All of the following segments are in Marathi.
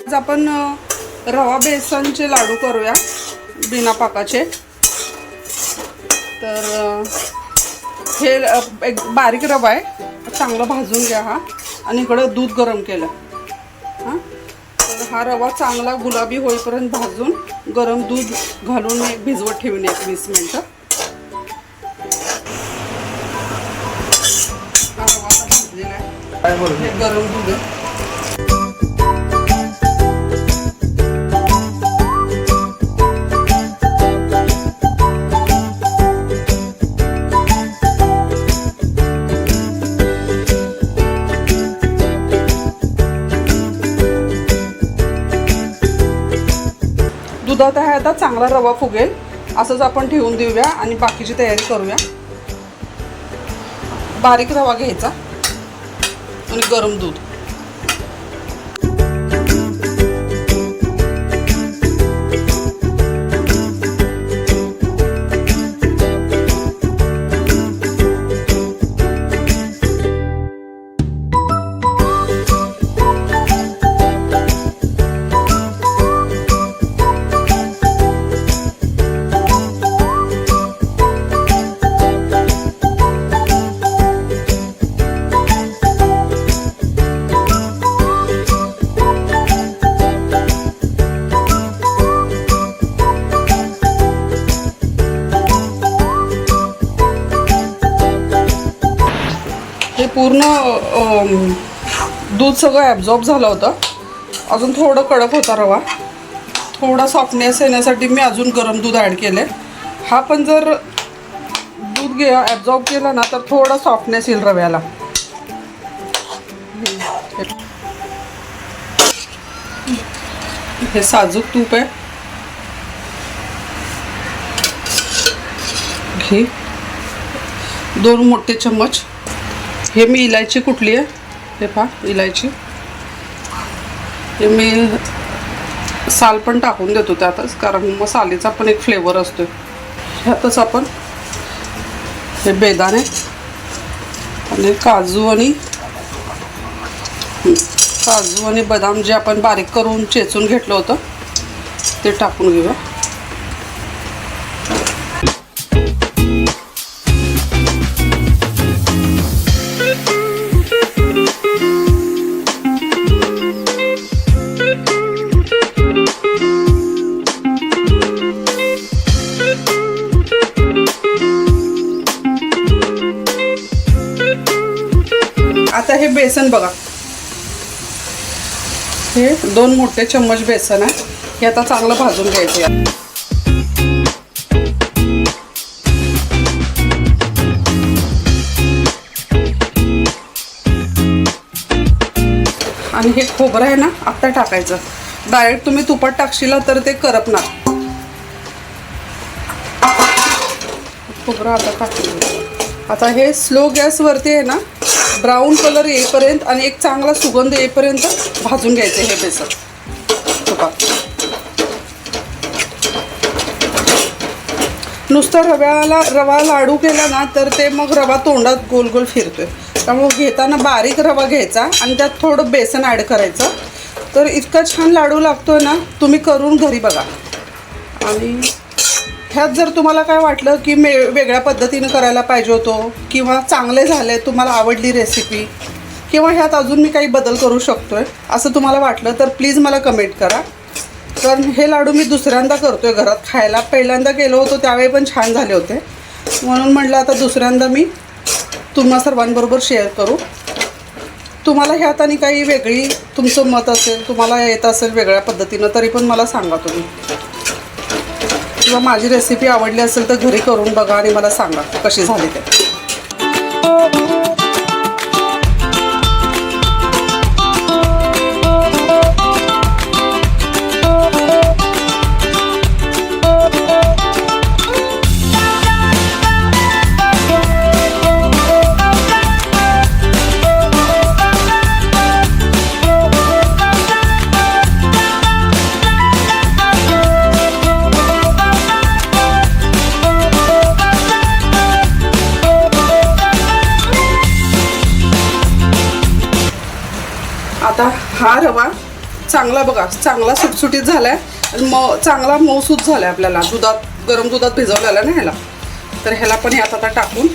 आज आपण रवा बेसनचे लाडू करूया बिना पाकाचे। तर हे एक बारीक रवा आहे, चांगला भाजून घ्या हा। आणि इकडे दूध गरम केलं हां। तर हा रवा चांगला गुलाबी होईपर्यंत भाजून गरम दूध घालून भिजवत ठेवून 20 मिनिटं। हा रवा भाजलेला आहे, हे गरम दूध आहे। दुधात आहे आता चांगला रवा फुगेल असंच आपण ठेवून देऊया आणि बाकीची तयारी करूया। बारीक रवा घ्यायचा आणि गरम दूध। हे पूर्ण दूध सगळं ॲब्झॉर्ब झालं होतं। अजून थोडं कडक होता रवा, थोडा सॉफ्टनेस येण्यासाठी मी अजून गरम दूध ॲड केले। हा पण जर दूध ॲब्झॉर्ब केलं ना तर थोडा सॉफ्टनेस येईल रव्याला। हे साजूक तूप आहे, घे 2 मोठे चम्मच। हे मी इलायची कुटली आहे, हे पहा इलायची। हे मी साल पण टाकून देतो त्यातच, कारण मसाल्याचा पण एक फ्लेवर असतो। ह्यातच आपण हे बेदाणे आणि काजू आणि बदाम जे आपण बारीक करून चेचून घेतलं होतं ते टाकून घेऊया। आता हे बेसन बघा, हे 2 मोठे चम्मच बेसन आहे। हे आता चांगलं भाजून घ्यायचे आणि हे खोबरं आहे ना आता टाकायचं। डायरेक्ट तुम्ही तुपात टाकशीला तर ते करपणार। खोबरं आता टाकलं। आता हे स्लो गॅसवरती आहे ना ब्राऊन कलर येईपर्यंत आणि एक चांगला सुगंध येईपर्यंत भाजून घ्यायचे हे बेसन तुपात। नुसतं रवा लाडू केला ना तर ते मग रवा तोंडात गोल गोल फिरतोय। त्यामुळे घेताना बारीक रवा घ्यायचा आणि त्यात थोडं बेसन ॲड करायचं, तर इतका छान लाडू लागतोय ना। तुम्ही करून घरी बघा। आणि ह्यात जर तुम्हाला काय वाटलं की वेगळ्या पद्धतीने करायला पाहिजे होतो किंवा चांगले झाले, तुम्हाला आवडली रेसिपी, किंवा ह्यात अजून मी काही बदल करू शकतोय असं तुम्हाला वाटलं तर प्लीज मला कमेंट करा। कारण हे लाडू मी दुसऱ्यांदा करतोय घरात खायला। पहिल्यांदा केलं होतं त्यावेळी पण छान झाले होते, म्हणून म्हटलं आता दुसऱ्यांदा मी तुम्हा सर्वांबरोबर शेअर करू। तुम्हाला ह्यात आणि काही वेगळी तुमचं मत असेल, तुम्हाला येत असेल वेगळ्या पद्धतीनं, तरी पण मला सांगा तुम्ही। किंवा माझी रेसिपी आवडली असेल तर घरी करून बघा आणि मला सांगा कशी झाली ते। आता हा रवा चांगला बघा, चांगला सुटसुटीत झालाय आणि चांगला मऊसूत झालाय आपल्याला गरम दुधात भिजवलेला ना ह्याला. तर ह्याला पण हे आता टाकून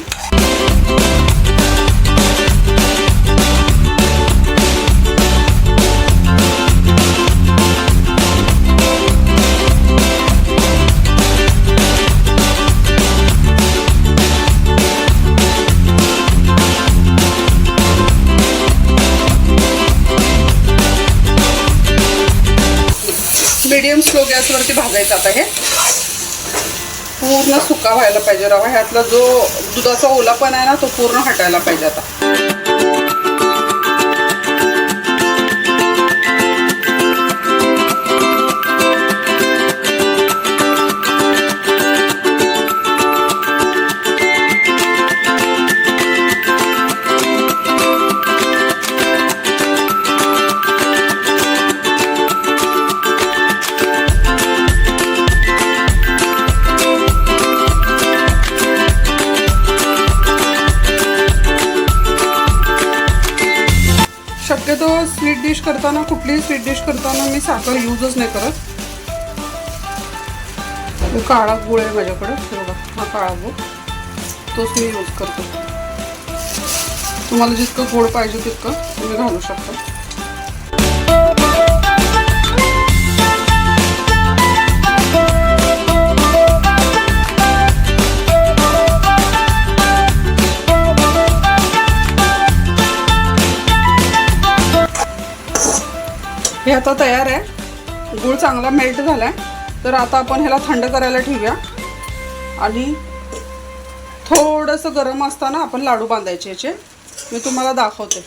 मीडियम स्लो गॅसवरती भाजायचं. आता हे पूर्ण सुका व्हायला पाहिजे रवा. ह्यातला जो दुधाचा ओलापणा आहे ना तो पूर्ण हटायला पाहिजे. आता शक्यतो स्वीट डिश करताना, कुठलीही स्वीट डिश करताना मी साखर यूजच नाही करत. काळा गुळ आहे माझ्याकडे, बघा हा काळा गुळ, तोच मी यूज करतो. तुम्हाला जितकं गोड पाहिजे तितकं तुम्ही घालू शकता. हे आता तयार आहे. गूळ चांगला मेल्ट झालाय. तर आता आपण ह्याला थंड करायला ठेवूया आणि थोडंसं गरम असताना आपण लाडू बांधायचे याचे. मी तुम्हाला दाखवते.